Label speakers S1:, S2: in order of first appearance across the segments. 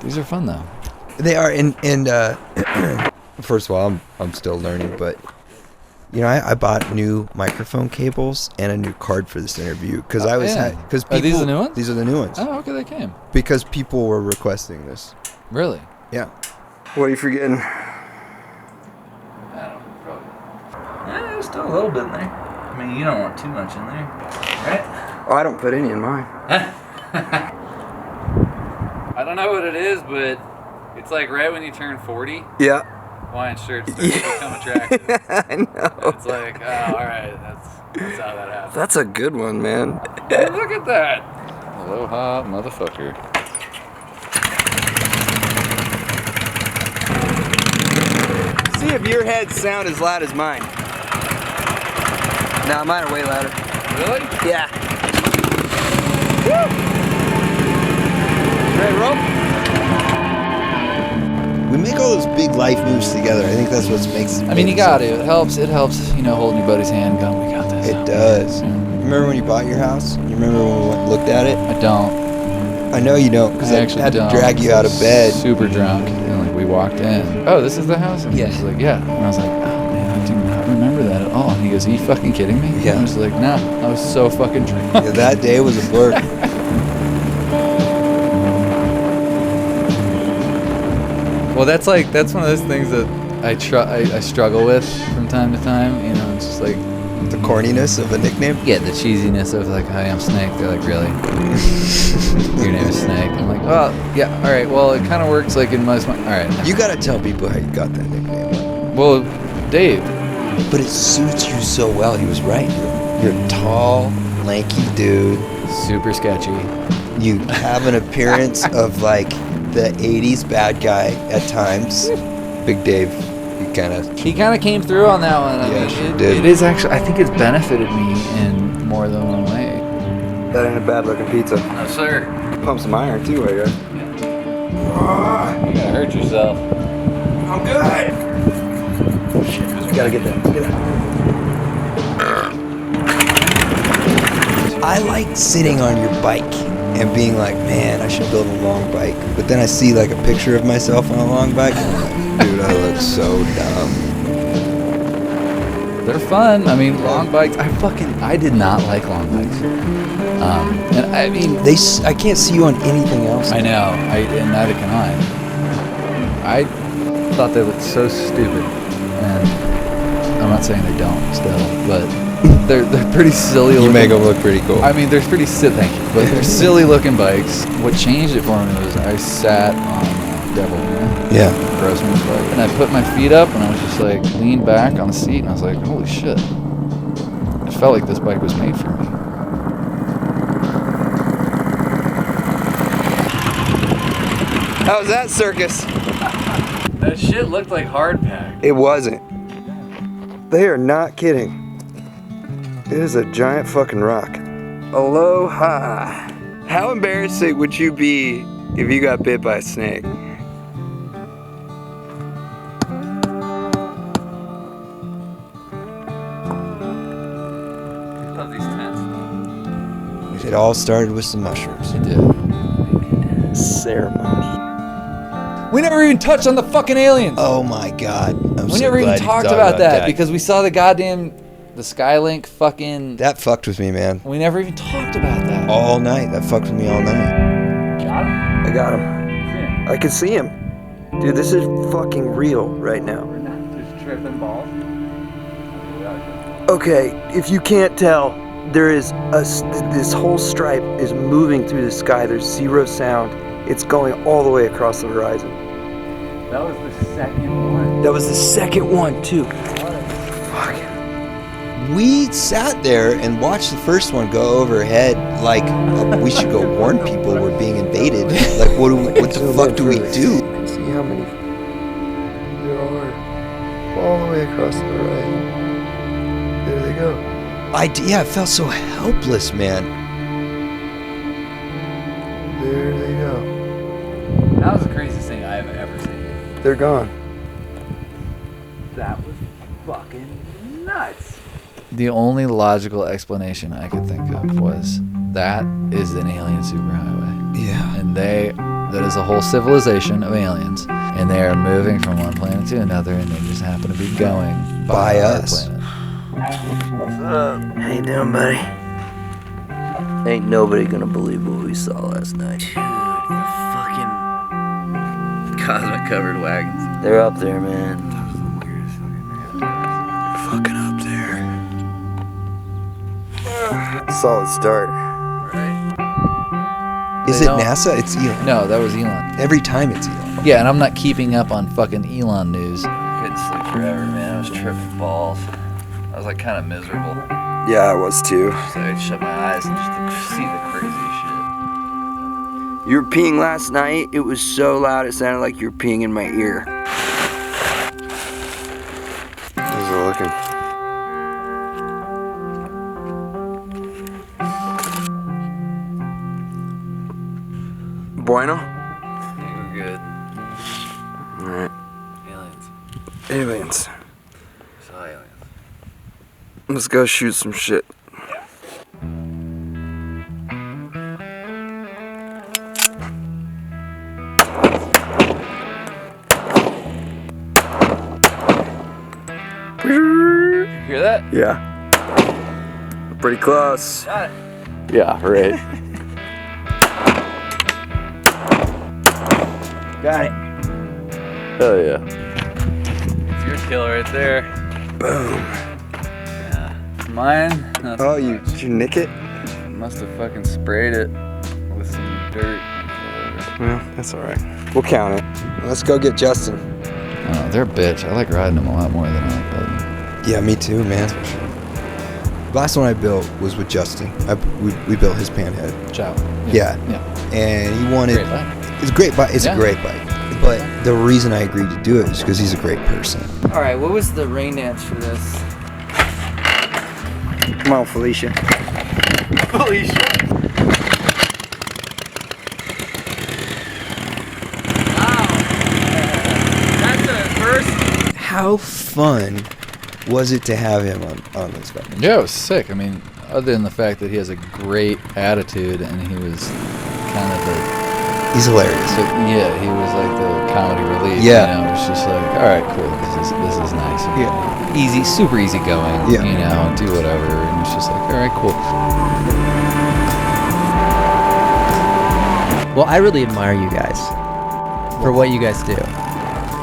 S1: These are fun though.
S2: They are, and first of all, I'm still learning, but you know, I bought new microphone cables and a new card for this interview because
S1: Are these the new ones?
S2: These are the new ones.
S1: Oh, okay, they came.
S2: Because people were requesting this.
S1: Really?
S2: Yeah. What are you forgetting?
S1: I don't know, probably. Yeah, there's still a little bit in there. I mean, you don't want too much in there, right?
S2: Oh, I don't put any in mine.
S1: I don't know what it is, but it's like right when you turn 40.
S2: Yeah.
S1: Hawaiian shirts start to become attractive.
S2: I know.
S1: It's like, oh, all right, that's how that happens.
S2: That's a good one, man.
S1: Hey, look at that. Aloha, motherfucker.
S2: See if your heads sound as loud as mine. No, mine are way louder.
S1: Really?
S2: Yeah. Woo! Ready to roll? We make all those big life moves together. I think that's what makes it.
S1: I mean, you got to. It helps, you know, holding your buddy's hand going, we got this.
S2: It does. Remember when you bought your house? You remember when we went and looked at it?
S1: I don't.
S2: I know you don't, because I
S1: actually
S2: had to
S1: don't.
S2: drag you out of bed.
S1: Super drunk. And like we walked in. Oh, this is the house? And he was like, yeah. And I was like, oh man, I do not remember that at all. And he goes, are you fucking kidding me?
S2: Yeah.
S1: And I was like, nah, I was so fucking drunk.
S2: Yeah, that day was a blur.
S1: Well, that's one of those things that I struggle with from time to time. You know, it's just like
S2: the corniness of a nickname.
S1: Yeah, the cheesiness of like, hi, I'm Snake. They're like, really? Your name is Snake? I'm like, well, yeah, all right. Well, it kind of works like in most. All right.
S2: You gotta tell people how you got that nickname.
S1: Well, Dave.
S2: But it suits you so well. He was right. You're a tall, lanky dude.
S1: Super sketchy.
S2: You have an appearance of like the 80s bad guy at times. Big Dave, he kind of came through on that one. I mean, it is actually, I think it's benefited me in more than one way.
S3: That ain't a bad looking pizza.
S1: No, sir.
S3: Pump some iron too, I guess.
S1: Yeah. You're gonna hurt yourself.
S3: I'm good. Shit, we gotta get that.
S2: I like sitting on your bike and being like, man, I should build a long bike. But then I see like a picture of myself on a long bike and I'm like, dude, I look so dumb.
S1: They're fun. I mean, long bikes, I did not like long bikes. And I mean,
S2: I can't see you on anything else.
S1: I know, and neither can I. I thought they looked so stupid. And I'm not saying they don't still, but they're pretty silly looking.
S2: You make them look pretty cool.
S1: I mean, they're pretty silly, thank you, but they're silly looking bikes. What changed it for me was I sat on Devil,
S2: yeah,
S1: Grossman's bike, and I put my feet up and I was just like leaned back on the seat and I was like, holy shit. It felt like this bike was made for me.
S3: How was that circus?
S1: That shit looked like hardpack.
S3: It wasn't. They are not kidding. It is a giant fucking rock. Aloha. How embarrassing would you be if you got bit by a snake?
S1: I love these tents.
S2: It all started with some mushrooms.
S1: It did.
S3: Ceremony.
S1: We never even touched on the fucking aliens.
S2: Oh my god.
S1: We never even talked about that because we saw the Skylink fucking...
S2: That fucked with me, man.
S1: We never even talked about that.
S2: All night. That fucked with me all night.
S1: Got him?
S3: I got him. I can see him. Dude, this is fucking real right now.
S1: Just tripping balls?
S3: Okay, if you can't tell, there is this whole stripe is moving through the sky. There's zero sound. It's going all the way across the horizon.
S1: That was the second one.
S3: That was the second one, too.
S2: Fuck. We sat there and watched the first one go overhead like we should go warn people we're being invaded. Like, what the fuck do we do?
S3: See how many there are all the way across the horizon. There they go.
S2: I felt so helpless, man.
S3: There they go.
S1: That was the craziest thing I've ever seen.
S3: They're gone.
S1: That was fucking nuts. The only logical explanation I could think of was that is an alien superhighway.
S2: Yeah.
S1: And they that is a whole civilization of aliens, and they are moving from one planet to another, and they just happen to be going by our
S2: us.
S1: planet.
S4: What's up? How you doing, buddy? Ain't nobody gonna believe what we saw last night.
S5: Dude, the fucking cosmic covered wagons.
S4: They're up there, man.
S5: That was the weirdest
S3: Fucking up there. Solid start.
S2: Is
S1: They
S2: it
S1: don't-
S2: NASA? It's Elon.
S1: No, that was Elon.
S2: Every time it's Elon.
S1: Yeah, and I'm not keeping up on fucking Elon news.
S5: Couldn't sleep forever, man. I was tripping balls. I was like kind of miserable.
S3: Yeah, I was too.
S5: So I'd shut my eyes and just to see the crazy shit.
S3: You were peeing last night. It was so loud it sounded like you were peeing in my ear. How's it looking? Bueno?
S5: I think we're good.
S3: Alright.
S5: Aliens.
S3: Aliens.
S5: Saw aliens.
S3: Let's go shoot some shit.
S5: Hear that?
S3: Yeah. Pretty close.
S5: Got it.
S3: Yeah, right.
S4: Got it.
S3: Hell yeah.
S5: It's your kill right there.
S3: Boom.
S5: Yeah. Mine? Not
S3: Oh,
S5: so
S3: you
S5: much.
S3: did you nick it?
S5: Must have fucking sprayed it with some dirt.
S3: Well, that's alright. We'll count it.
S2: Let's go get Justin.
S1: Oh, they're a bitch. I like riding them a lot more than I like building.
S2: Yeah, me too, man. Last one I built was with Justin. We built his panhead.
S1: Chatwin.
S2: Yeah.
S1: Yeah.
S2: And he wanted.
S1: Great bike.
S2: It's a great bike. It's
S1: Yeah.
S2: a great bike. But the reason I agreed to do it is because he's a great person.
S4: All right, what was the rain dance for this?
S3: Come on, Felicia.
S5: That's a first.
S2: How fun was it to have him on this bike?
S1: Yeah, it was sick. I mean, other than the fact that he has a great attitude and he was kind of the,
S2: He's hilarious.
S1: yeah, he was like the comedy relief.
S2: Yeah.
S1: You know, it's just like, all right, cool. This is nice.
S2: Yeah.
S1: Easy, super easy going.
S2: Yeah.
S1: You know, do whatever. And it's just like, all right, cool.
S6: Well, I really admire you guys for what you guys do.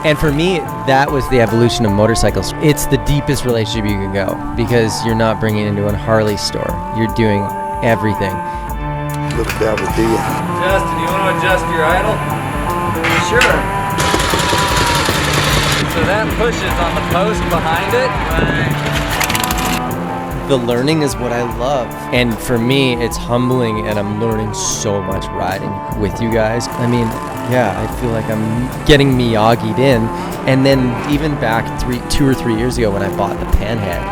S6: And for me, that was the evolution of motorcycles. It's the deepest relationship you can go because you're not bringing into a Harley store. You're doing everything.
S3: Little dabble, do ya?
S5: Justin, you want to adjust your idle?
S4: Sure.
S5: So that pushes on the post behind it.
S6: The learning is what I love. And for me, it's humbling and I'm learning so much riding with you guys. I mean, yeah, I feel like I'm getting Miyagi'd in. And then even back 2 or 3 years ago when I bought the Panhead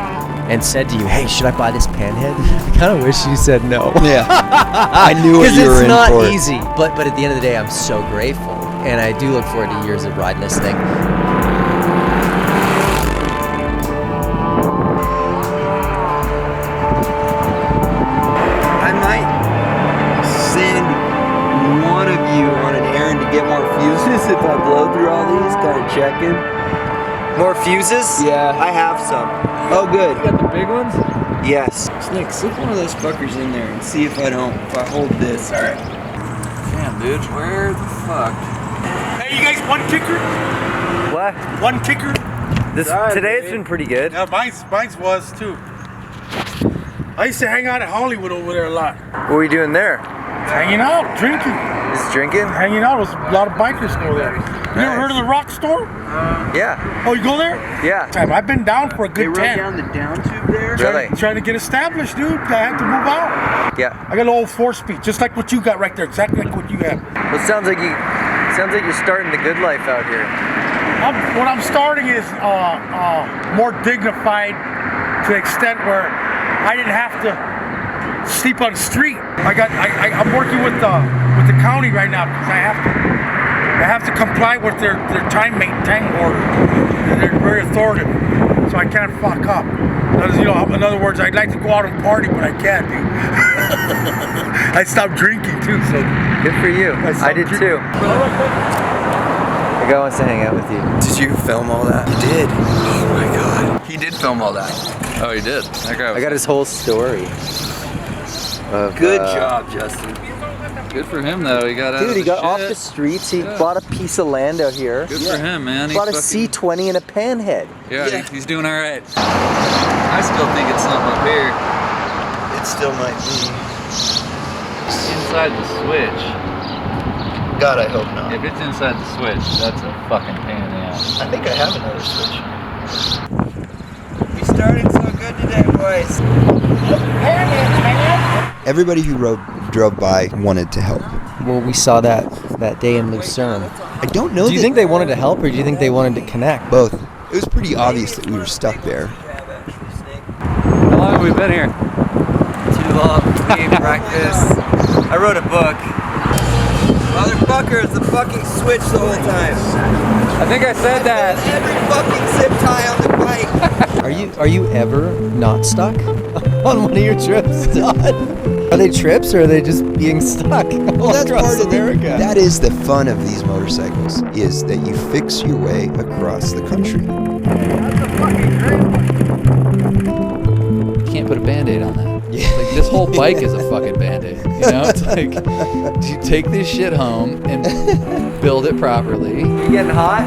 S6: and said to you, hey, should I buy this Panhead? I kind of wish you said no.
S2: Yeah. I knew what
S6: Because
S2: you were
S6: it's
S2: in
S6: not
S2: for.
S6: easy. But at the end of the day, I'm so grateful. And I do look forward to years of riding this thing.
S3: I might send one of you on an errand to get more fuses if I blow through all these, kind of checking. More fuses?
S4: Yeah.
S3: I have some. Oh, good.
S4: You got the big ones?
S3: Yes. Nick, slip one of those fuckers in there and see if I hold this. All right.
S5: Damn, dude, where the fuck?
S7: Hey, you guys, one kicker?
S4: What?
S7: One kicker?
S4: Today's been pretty good.
S7: Yeah, mine's was too. I used to hang out at Hollywood over there a lot.
S4: What are we doing there?
S7: Hanging out, drinking,
S4: Just drinking?
S7: hanging out. There's a lot of bikers go there. You ever heard of the Rock Store?
S4: Yeah.
S7: Oh, you go there?
S4: Yeah.
S7: Time. I've been down for a
S3: They
S7: good
S3: run
S7: 10.
S3: down the down tube there.
S4: Really?
S7: Trying to get established, dude. I have to move out.
S4: Yeah.
S7: I got an old 4-speed, just like what you got right there. Exactly like what you have.
S4: Well, it sounds like you're starting the good life out here.
S7: What I'm starting is more dignified to the extent where I didn't have to sleep on the street. I'm working with the county right now because I have to comply with their time order. They're very authoritative, so I can't fuck up. You know, in other words, I'd like to go out and party, but I can't, dude. I stopped drinking too, so.
S2: Good for you. I did too. The guy wants to hang out with you.
S3: Did you film all that? You did. Oh my god. He did film all that.
S5: Oh, he did. That guy was
S6: I got his whole story.
S3: Good job, Justin.
S5: good for him though. He got out
S6: Dude,
S5: of
S6: he
S5: the
S6: got
S5: shit.
S6: off the streets. He bought a piece of land out here.
S5: Good for him, man.
S6: Bought a
S5: fucking-
S6: C20 and a panhead.
S5: Yeah, he's doing all right. I still think it's something up here.
S3: It still might be.
S5: Inside the switch.
S3: God, I hope not.
S5: If it's inside the switch, that's a fucking pain in the ass.
S3: I think I have another switch. We started so good today, boys. Everybody who drove by wanted to help.
S6: Well, we saw that day in Lucerne.
S3: I don't know.
S6: Do you think they wanted to help, or do you think they wanted to connect?
S3: Both? It was pretty obvious that we were stuck there.
S5: How long have we been here?
S2: Too long. We ate breakfast. I wrote a book. Motherfuckers, the fucking switch the whole time.
S5: I think I said that.
S2: Every fucking zip tie on the bike.
S6: Are you ever not stuck on one of your trips, Todd? Are they trips, or are they just being stuck all
S3: That's
S6: across
S3: part of
S6: America?
S3: that is the fun of these motorcycles, is that you fix your way across the country.
S1: You can't put a Band-Aid on that. Like, this whole bike is a fucking Band-Aid. You know, it's like, you take this shit home and build it properly.
S2: You getting hot?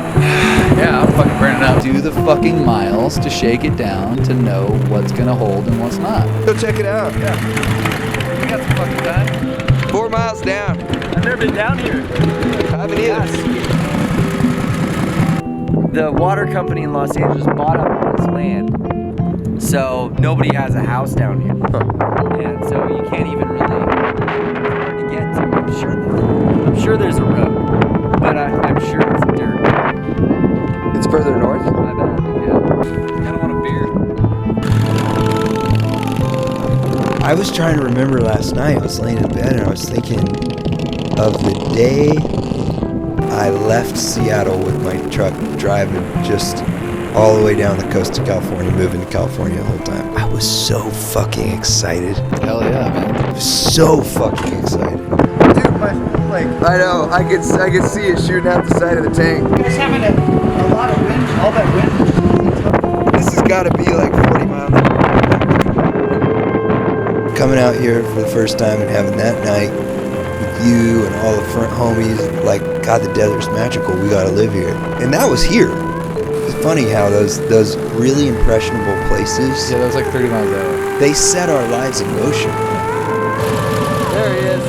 S1: Yeah, I'm fucking burning up. Do the fucking miles to shake it down to know what's gonna hold and what's not.
S3: Go check it out.
S1: Yeah. You got some fucking time.
S3: 4 miles down.
S2: I've never been down here.
S3: I haven't either.
S2: The water company in Los Angeles bought up all this land. So nobody has a house down here. And so you can't even really hard to get to. I'm sure there's a road, but I'm sure it's dirt.
S3: It's further north?
S2: My bad.
S5: Yeah. Kind of want a beer.
S3: I was trying to remember last night. I was laying in bed and I was thinking of the day I left Seattle with my truck driving just all the way down the coast of California, moving to California the whole time. I was so fucking excited.
S1: Hell yeah, man.
S3: I was so fucking excited. Dude, I know. I could see it shooting out the side of the tank.
S7: You guys having a lot of wind, all that wind.
S3: This has got to be like 40 miles an hour. Coming out here for the first time and having that night with you and all the front homies, like, God, the desert's magical. We got to live here. And that was here. It's funny how those really impressionable places,
S1: Yeah, that was like 30 miles an hour.
S3: they set our lives in motion.
S2: There he is.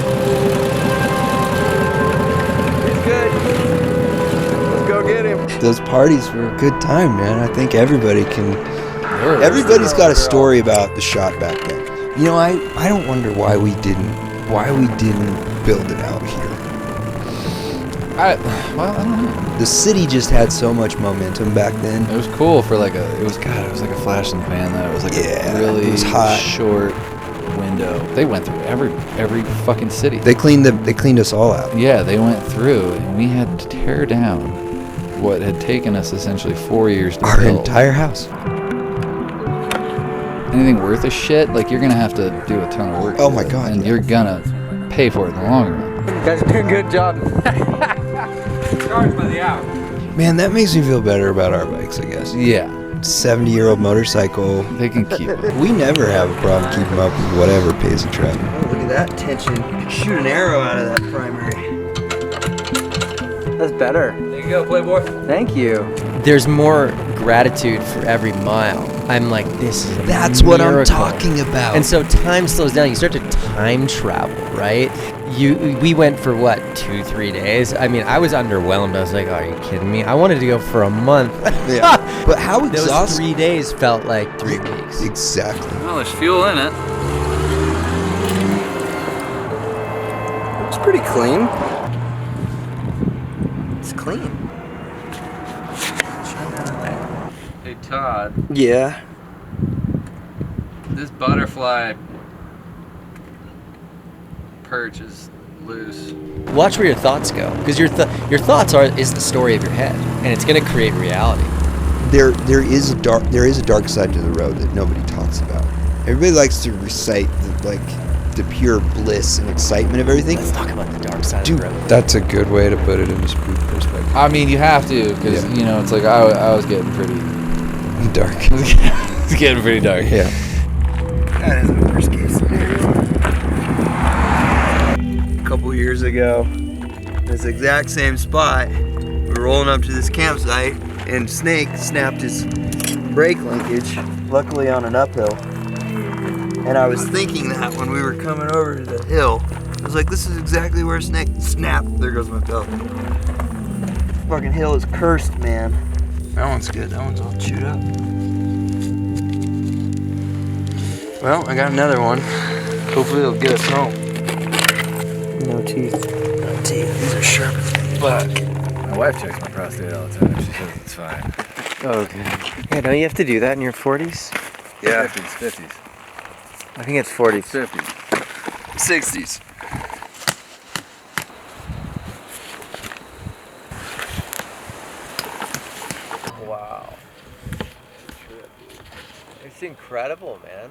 S2: He's good. Let's go get him.
S3: Those parties were a good time, man. I think everybody's got a story about the shot back then. You know, I don't wonder why we didn't build it out here.
S1: I don't know.
S3: The city just had so much momentum back then.
S1: It was cool for like it was like a flash in the pan though. It was like
S3: Yeah,
S1: a really
S3: it was hot.
S1: short window. They went through every fucking city.
S3: They cleaned us all out.
S1: Yeah, they went through and we had to tear down what had taken us essentially 4 years to
S3: Our
S1: build.
S3: entire house.
S1: Anything worth a shit, like you're gonna have to do a ton of work.
S3: Oh
S1: to
S3: my
S1: it,
S3: God,
S1: and
S3: yeah.
S1: you're gonna pay for it in the long run.
S2: You guys are doing a good job.
S5: Charged by the hour.
S3: Man, that makes me feel better about our bikes, I guess.
S1: Yeah,
S3: 70-year-old motorcycle.
S1: they can keep it.
S3: We never have a problem keeping up with whatever pace of traffic. Oh, look at that tension. You could shoot an arrow out of that primary.
S2: That's better.
S5: There you go, Playboy.
S2: Thank you.
S6: There's more gratitude for every mile. I'm like, this is a
S3: That's what I'm
S6: miracle.
S3: talking about.
S6: And so time slows down. You start to time travel, right? We went for what, 2-3 days? I mean, I was underwhelmed. I was like, are you kidding me? I wanted to go for a month.
S3: Yeah. But how
S6: Those
S3: exhausting.
S6: 3 days felt like 3 weeks.
S3: Exactly.
S5: Well, there's fuel in it.
S3: It's pretty clean. It's clean.
S5: Hey, Todd,
S3: Yeah.
S5: this butterfly perch is loose.
S6: Watch where your thoughts go, because your thoughts is the story of your head, and it's going to create reality.
S2: there is a dark side to the road that nobody talks about. Everybody likes to recite the pure bliss and excitement of everything.
S6: Let's talk about the dark side
S2: Dude,
S6: of the road.
S2: that's a good way to put it into perspective.
S1: I mean, you have to, because you know, it's like I was getting pretty
S2: Dark.
S1: it's getting pretty dark.
S2: Yeah.
S3: That is the worst case scenario. A couple years ago, this exact same spot, we were rolling up to this campsite, and Snake snapped his brake linkage, luckily on an uphill. And I was thinking that when we were coming over to the hill, I was like, this is exactly where Snake snapped. There goes my belt. Fucking hill is cursed, man. That one's good. That one's all chewed up. Well, I got another one. Hopefully it'll get us home. No teeth. No teeth. These are sharp as fuck.
S1: My wife checks my prostate all the time. She says it's fine.
S6: Okay. Yeah, don't you have to do that in your 40s?
S3: Yeah.
S1: 50s.
S6: I think it's 40s.
S1: 50s.
S3: 60s.
S6: Wow. It's incredible, man.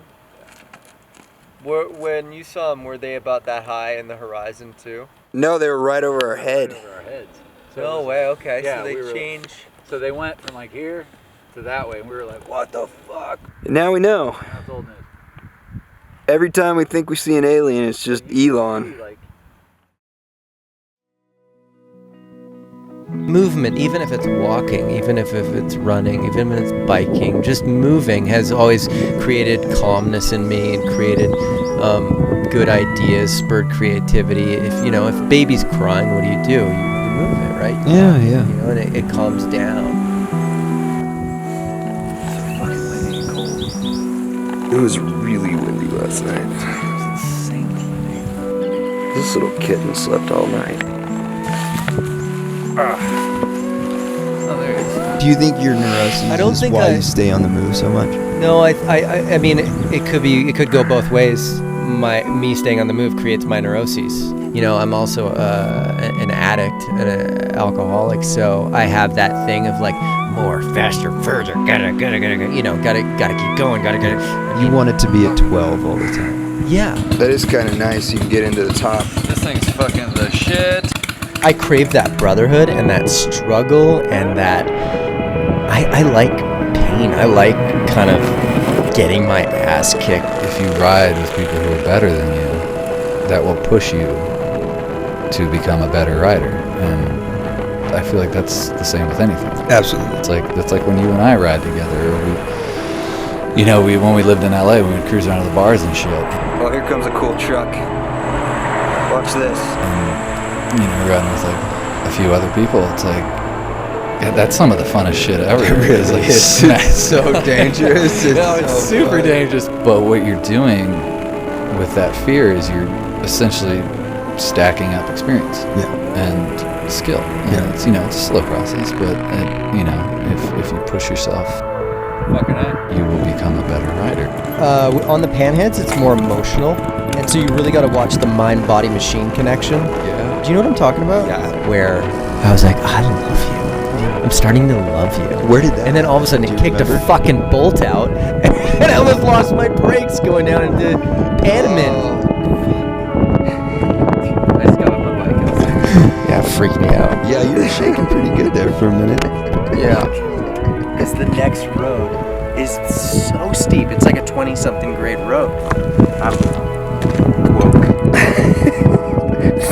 S6: When you saw them, were they about that high in the horizon too?
S3: No, they were right over our head.
S1: Over our heads.
S6: No way, okay.
S1: Yeah,
S6: So they
S1: we were-
S6: change.
S1: So they went from like here to that way, and we were like, what the fuck?
S3: And now we know.
S1: That's old news.
S3: Every time we think we see an alien, it's just Elon.
S1: Like,
S6: Movement, even if it's walking, even if it's running, even if it's biking, just moving has always created calmness in me and created good ideas, spurred creativity. If baby's crying, what do? You move it, right?
S2: Yeah.
S6: You know, and it calms down.
S3: It was really windy last night. This little kitten slept all night.
S1: oh, there it is.
S2: Do you think your neuroses
S6: I don't
S2: is
S6: think
S2: why
S6: I-
S2: you stay on the move so much?
S6: No, I mean, it could go both ways. Me staying on the move creates my neuroses. I'm also an addict and an alcoholic, so I have that thing of like more, faster, further, gotta keep going, gotta.
S2: You want it to be at 12 all the time.
S6: Yeah,
S3: That is kind of nice. You can get into the top.
S1: This thing's fucking the shit.
S6: I crave that brotherhood and that struggle and that. I like pain. I like kind of getting my ass kicked.
S1: If you ride with people who are better than you, that will push you to become a better rider. And I feel like that's the same with anything.
S2: Absolutely.
S1: That's like when you and I ride together. When we lived in LA, we would cruise around to the bars and shit.
S3: Oh, here comes a cool truck. Watch this.
S1: And, we're riding with like a few other people. It's like, yeah, that's some of the funnest shit ever.
S2: It really is. It's so dangerous.
S1: It's
S2: so
S1: super
S2: fun.
S1: dangerous. But what you're doing with that fear is you're essentially stacking up experience and skill. And it's a slow process, but if you push yourself, you will become a better rider.
S6: On the panheads, it's more emotional, and so you really got to watch the mind-body-machine connection.
S1: Yeah.
S6: Do you know what I'm talking about?
S2: Yeah.
S6: Where I was like, I love you. I'm starting to love you.
S2: Where did that
S6: And then all of a sudden it kicked a fucking bolt out, and I almost lost my brakes going down into Panamint.
S1: I just got on my bike.
S6: Yeah, it freaked me out.
S2: Yeah, you were shaking pretty good there for a minute.
S6: Yeah. Because the next road is so steep. It's like a 20-something grade road. I'm woke.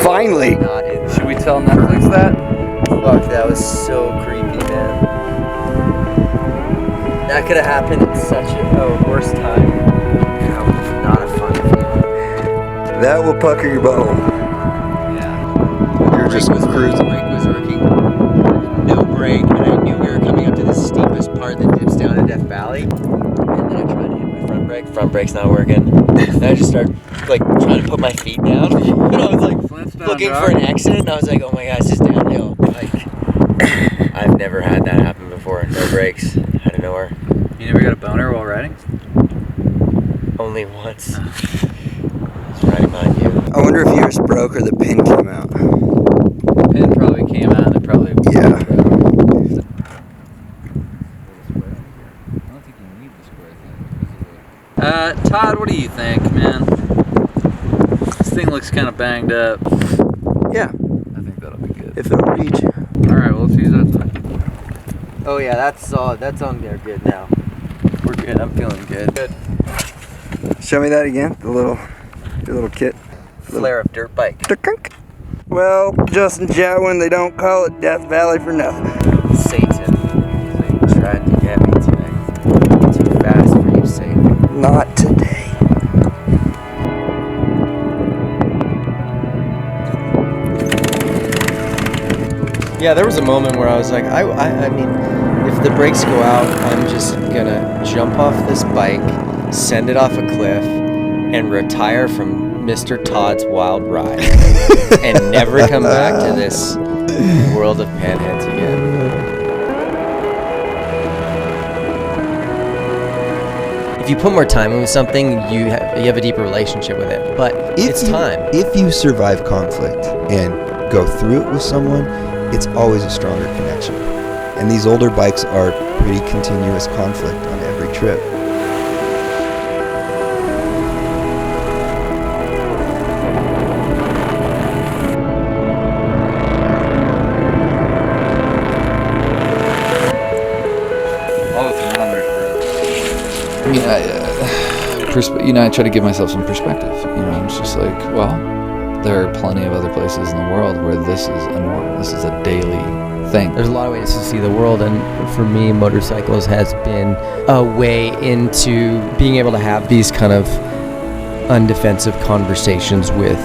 S3: Finally.
S6: Not in
S1: Should we tell Netflix that?
S6: Fuck, that was so creepy, man. That could have happened at such a worse time. Not a fun feeling.
S3: That will pucker your bone.
S6: Yeah.
S3: You're just cruising.
S6: Brake was working. No brake, and I knew we were coming up to the steepest part that dips down to Death Valley. And then I tried to hit my front brake. Front brake's not working. And I just started trying to put my feet down. And I was looking for an exit, and I was like, oh my god, it's just downhill. I've never had that happen before. No brakes, out of nowhere.
S1: You never got a boner while riding?
S6: Only once. It's right behind you.
S3: I wonder if yours broke or the pin came out.
S1: Pin probably came out and it probably...
S3: Yeah.
S1: Todd, what do you think, man? This thing looks kind of banged up.
S3: Yeah,
S1: I think that'll be good.
S3: if it'll reach.
S1: All right, well, let's use that then.
S6: Oh yeah, that's solid. That's on there good now. We're good. I'm feeling good. Good.
S3: Show me that again. Your little kit.
S6: Flare up dirt bike.
S3: Well, Justin Chatwin, they don't call it Death Valley for nothing.
S6: Satan tried to get me today. Too fast for you, Satan.
S3: Not today.
S6: Yeah, there was a moment where I was like, I mean, if the brakes go out, I'm just gonna jump off this bike, send it off a cliff, and retire from Mr. Todd's wild ride, and never come back to this world of panheads again. If you put more time into something, you have a deeper relationship with it. But it's time.
S2: If you survive conflict and go through it with someone, it's always a stronger connection. And these older bikes are pretty continuous conflict on every trip.
S1: All the thermometers, bro. I mean, I try to give myself some perspective. I'm just like, well, there are plenty of other places in the world where this is a norm. This is a daily thing.
S6: There's a lot of ways to see the world, and for me, motorcycles has been a way into being able to have these kind of undefensive conversations with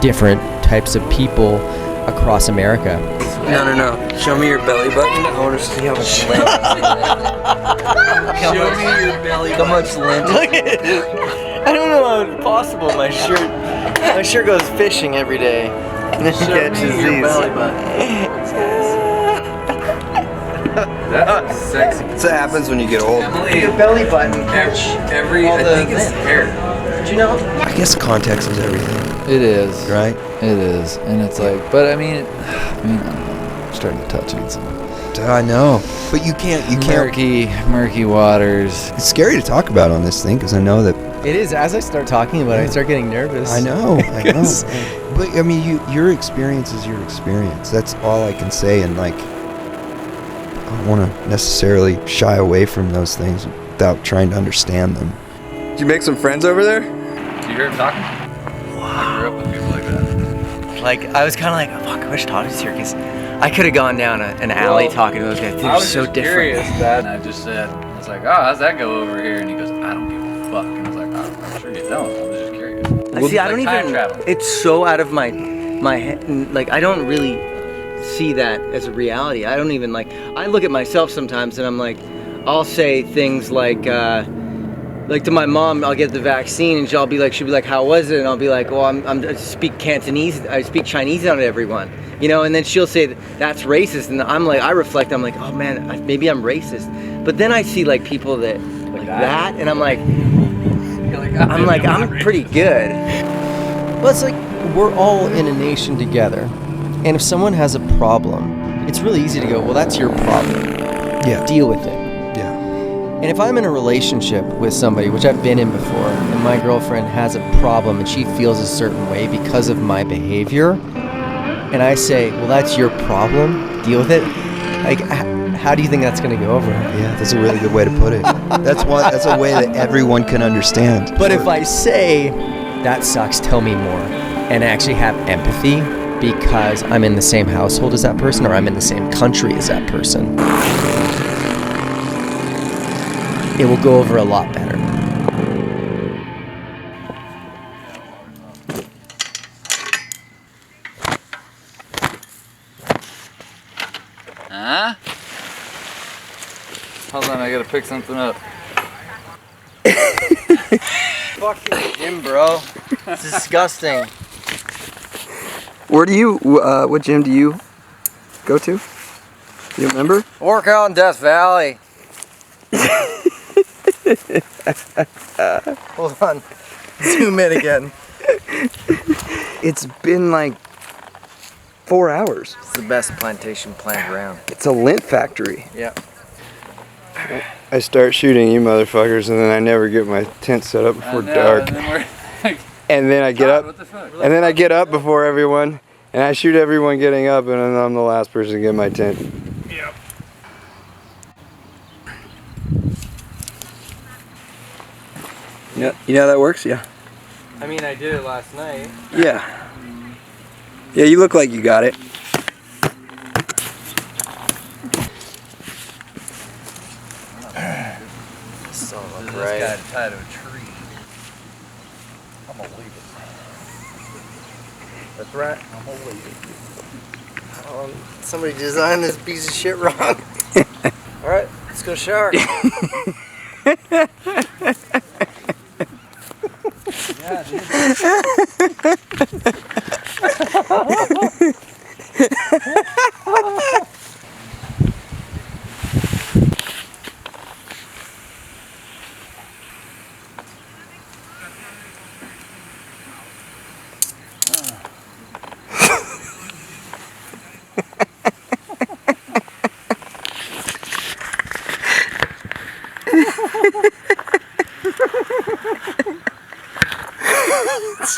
S6: different types of people across America.
S3: No. Show me your belly button. I want to see how much lint.
S4: Show me your belly. How much lint?
S6: Look at it. I don't know how it's possible. My shirt goes fishing every day.
S3: And then catches these.
S1: That's sexy.
S3: That's what happens when you get old.
S6: Your belly button.
S1: I think it's hair.
S6: Did you know?
S2: I guess context is everything,
S1: It is.
S2: right?
S1: It is. And it's like, but I mean, I don't know. I'm starting to touch on some
S2: I know. But you can't.
S1: murky waters.
S2: It's scary to talk about on this thing because I know that.
S6: It is. As I start talking about it, I start getting nervous.
S2: I know. But I mean, your experience is your experience. That's all I can say. And like, I don't want to necessarily shy away from those things without trying to understand them.
S3: Did you make some friends over there?
S1: Do you hear him talking? I grew up with people like that.
S6: Like, I was kind of like, oh, fuck, I wish Todd was here, because I could have gone down an alley talking to those guys. They're so different.
S1: Curious, Dad. And I just said, I was like, oh, how's that go over here? And he goes, I don't give a fuck. And I was like, oh, I'm sure you don't. I was just curious.
S6: See, I don't
S1: time
S6: even.
S1: travel.
S6: It's so out of my head. Like, I don't really see that as a reality. I don't even I look at myself sometimes and I'm like, I'll say things like to my mom, I'll get the vaccine and she'll be like, how was it? And I'll be like, well, I speak Cantonese, I speak Chinese on everyone, and then she'll say that's racist. And I'm like, I reflect, I'm like, oh man, maybe I'm racist. But then I see people that that, and I'm like, I'm pretty good. Well, it's like we're all in a nation together, and if someone has a problem, it's really easy to go, well, that's your problem.
S2: Yeah.
S6: Deal with it.
S2: Yeah.
S6: And if I'm in a relationship with somebody, which I've been in before, and my girlfriend has a problem and she feels a certain way because of my behavior, and I say, well, that's your problem. Deal with it. How do you think that's going to go over?
S2: Yeah, that's a really good way to put it. That's a way that everyone can understand.
S6: But if I say, that sucks, tell me more, and actually have empathy because I'm in the same household as that person, or I'm in the same country as that person, it will go over a lot better.
S1: Huh? Hold on, I gotta pick something up.
S6: Fucking gym, bro. It's disgusting.
S3: What gym do you go to? Do you remember?
S6: Work out in Death Valley. Hold on. Zoom in again.
S3: It's been 4 hours.
S6: It's the best plantation plant around.
S3: It's a lint factory.
S6: Yeah.
S3: I start shooting you motherfuckers, and then I never get my tent set up before dark. And then I get up, and then I get up before everyone, and I shoot everyone getting up, and then I'm the last person to get my tent.
S7: Yep.
S3: Yeah, you know how that works? Yeah.
S6: I mean, I did it last night.
S3: Yeah. Yeah, you look like you got it.
S5: This guy tied to a tree. I'm gonna leave it.
S4: That's right.
S5: I'm gonna leave it.
S4: Somebody designed this piece of shit wrong. All right, let's go shower.
S5: Yeah, dude.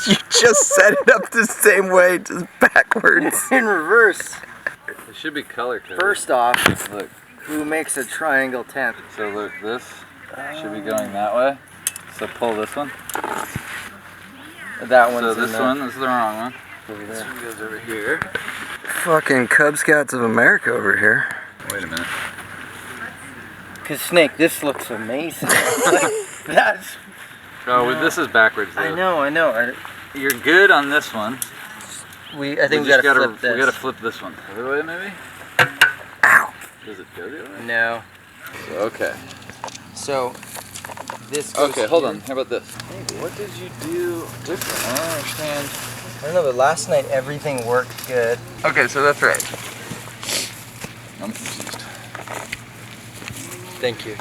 S3: You just set it up the same way, just backwards.
S4: In reverse.
S5: It should be color coded.
S4: First off,
S5: Look,
S4: who makes a triangle tent?
S5: so look, this should be going that way. So pull this one.
S4: That one's
S5: So
S4: in
S5: this
S4: the-
S5: one is the wrong one.
S4: over
S5: This
S4: there.
S5: one goes over here.
S3: Fucking Cub Scouts of America over here.
S5: Wait a minute.
S4: Cause Snake, this looks amazing. That's.
S5: Oh, this is backwards though.
S4: I know.
S5: You're good on this one.
S4: I think we
S5: just
S4: gotta flip this.
S5: We gotta flip this one. The other way maybe?
S3: Ow.
S5: Does it go the other way?
S4: No.
S5: Okay.
S4: So this goes
S5: Okay, hold
S4: here.
S5: on. How about this?
S4: What did you do different?
S5: I don't understand.
S4: I don't know, but last night everything worked good.
S5: Okay, so that's right. I'm confused.
S4: Thank you.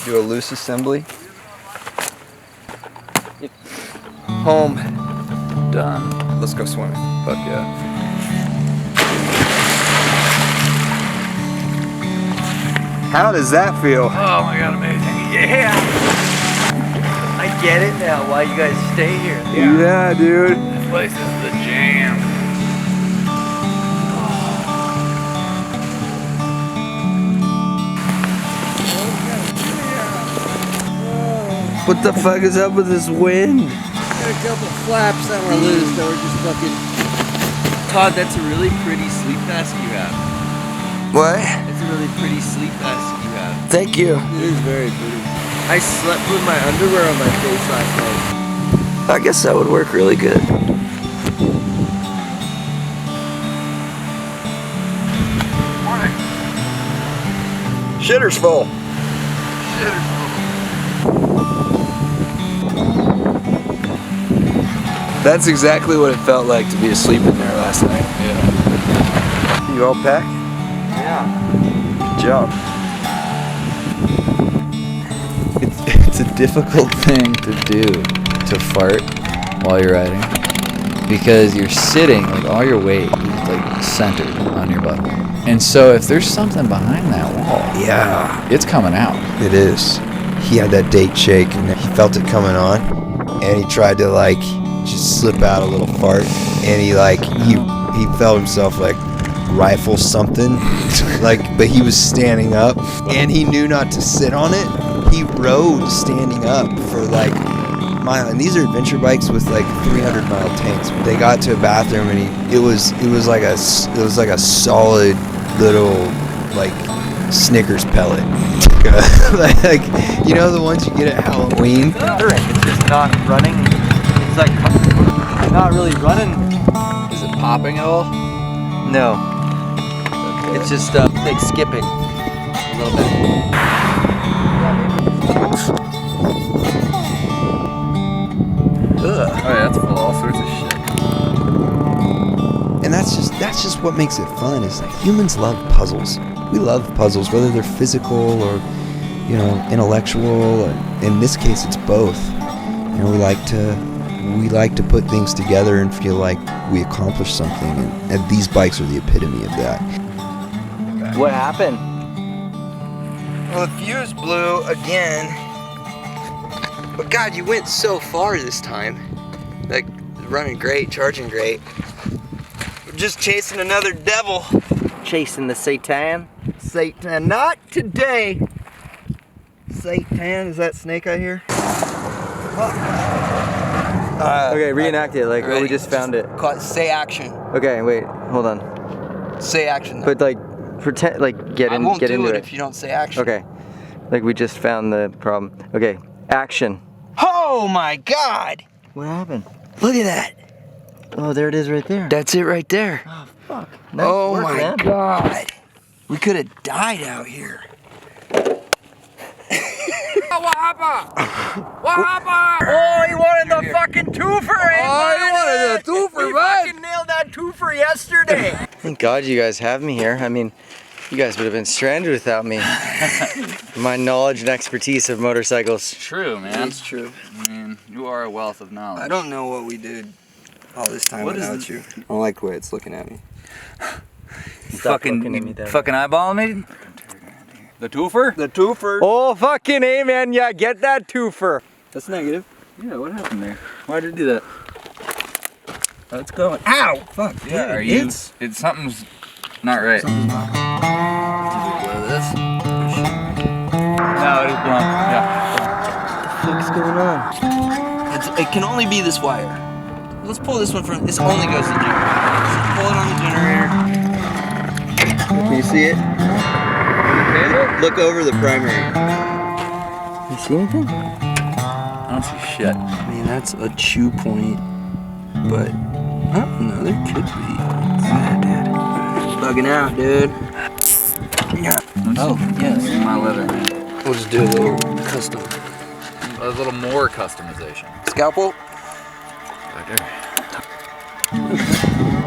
S3: Do a loose assembly.
S4: Home.
S5: Done.
S3: Let's go swimming.
S5: Fuck yeah.
S3: How does that feel?
S5: Oh my god, amazing. Yeah!
S4: I get it now why you guys stay here.
S3: Yeah, dude.
S5: This place is the jam.
S3: What the fuck is up with this wind?
S4: Got a couple flaps that were loose that were just fucking. Todd, that's a really pretty sleep mask you have.
S3: What?
S4: It's a really pretty sleep mask you have.
S3: Thank you.
S4: It is very pretty. I slept with my underwear on my face last night.
S3: I guess that would work really good. Shitter's full. That's exactly what it felt like to be asleep in there last night.
S5: Yeah.
S3: You all packed?
S4: Yeah.
S3: Good job.
S1: It's a difficult thing to do, to fart while you're riding, because you're sitting, like all your weight is like centered on your butthole. And so if there's something behind that wall,
S3: Yeah,
S1: it's coming out.
S3: it is. He had that date shake and he felt it coming on, and he tried to like just slip out a little fart, and he felt himself like rifle something, like, but he was standing up and he knew not to sit on it. He rode standing up for like a mile, and these are adventure bikes with like 300-mile tanks. They got to a bathroom and it was like a solid little like Snickers pellet. Like, you know the ones you get at Halloween?
S4: It's just not running. It's like not really running.
S1: Is it popping at all?
S4: No. It's just like skipping a little bit.
S5: Oh yeah, that's full of all sorts of shit.
S3: And that's just what makes it fun, is like humans love puzzles. We love puzzles, whether they're physical or, you know, intellectual. In this case, it's both. You know, we like to put things together and feel like we accomplished something, and these bikes are the epitome of that.
S6: What happened?
S3: Well, the fuse blew again. But God, you went so far this time. Like, running great, charging great. We're just chasing another devil.
S6: Chasing the Satan?
S3: Satan, not today. Satan, is that snake I hear?
S6: Okay, reenact it like we just found it.
S3: Say action.
S6: Okay, wait, hold on.
S3: Say action. Though.
S6: But like, pretend, like get
S3: I won't
S6: get
S3: do
S6: into
S3: it
S6: it.
S3: if you don't say action.
S6: Okay, like we just found the problem. Okay, action.
S3: Oh my God!
S6: What happened?
S3: Look at that.
S6: Oh, there it is right there.
S3: That's it right there.
S6: Oh, fuck. Nice
S3: Oh
S6: work,
S3: my
S6: man.
S3: God. We could have died out here.
S5: What happened? What happened?
S6: Oh, he wanted the fucking twofer, eh?
S5: Oh, he wanted the twofer,
S6: He
S5: man.
S6: fucking nailed that twofer yesterday. Thank God you guys have me here. I mean, you guys would have been stranded without me. My knowledge and expertise of motorcycles.
S1: True, man.
S3: It's true.
S1: I mean, you are a wealth of knowledge.
S3: I don't know what we did all this time
S1: What is
S3: without
S1: this?
S3: you. I don't like the way it's looking at me.
S6: Stop looking at me that way.
S1: fucking eyeballing me? The twofer?
S3: The twofer.
S6: Oh, fucking A, man. Yeah, get that twofer.
S3: That's negative.
S1: Yeah, what happened there? Why did it do that?
S3: Let's go. Ow! Fuck.
S1: Yeah,
S3: dude,
S1: are you?
S3: It's
S1: Something's not right.
S3: something's not.
S1: Did you blow this? No, it is blown. Yeah.
S6: What's going on?
S3: It can only be this wire. Let's pull this one from. This only goes to the generator. Let's pull it on the generator. Can you see it? Look over the primary.
S6: You see anything?
S1: I don't see shit.
S3: I mean, that's a chew point, but I don't know. There could be. Yeah, dude. Bugging out, dude. Yeah.
S1: Oh, yes. My leather.
S3: We'll just do a little custom.
S1: A little more customization.
S3: Scalpel.
S1: Right there.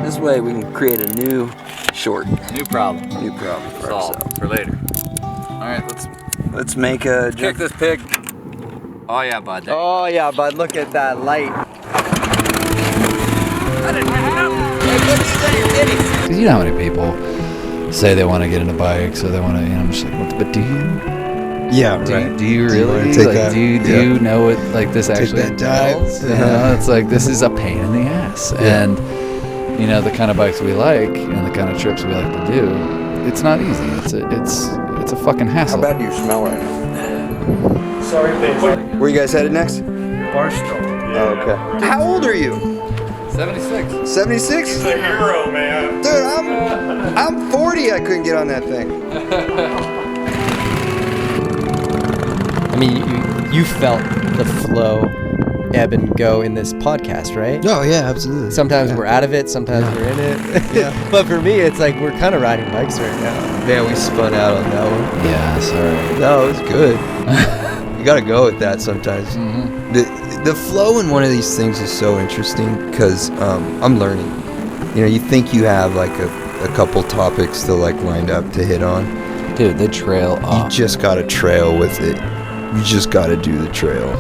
S3: This way we can create a new short.
S1: New problem.
S3: New problem for
S1: Solved
S3: ourselves.
S1: for later. All right,
S3: Let's make a.
S1: kick this pig. Oh yeah, bud. There.
S6: Oh, yeah, bud. Look at that light.
S1: Because you know how many people say they want to get into bikes or they want to, I'm just like, what, but do you?
S3: Yeah,
S1: Do you really?
S3: take
S1: Like,
S3: that?
S1: do you know what, like, this actually
S3: that dive?
S1: entails? You know, it's like, this is a pain in the ass. And, you know, the kind of bikes we like and the kind of trips we like to do, it's not easy. It's a fucking hassle.
S3: How bad do you smell right now?
S7: Sorry, babe.
S3: Where you guys headed next?
S7: Barstow.
S3: Oh, okay. How old are you?
S1: 76.
S3: 76?
S7: He's a hero, man.
S3: Dude, I'm 40. I couldn't get on that thing.
S6: I mean, you felt the flow ebb and go in this podcast, right?
S3: Oh, yeah, absolutely.
S6: Sometimes we're out of it, sometimes we're in it.
S3: Yeah.
S6: But for me, it's like we're kind of riding bikes right now.
S3: Man, we spun out on that one.
S1: Yeah, sorry.
S3: No, it was good. You gotta go with that sometimes.
S1: Mm-hmm.
S3: The flow in one of these things is so interesting because I'm learning. You know, you think you have like a couple topics to like lined up to hit on.
S1: Dude, the trail
S3: You
S1: off.
S3: just gotta trail with it. You just gotta do the trail.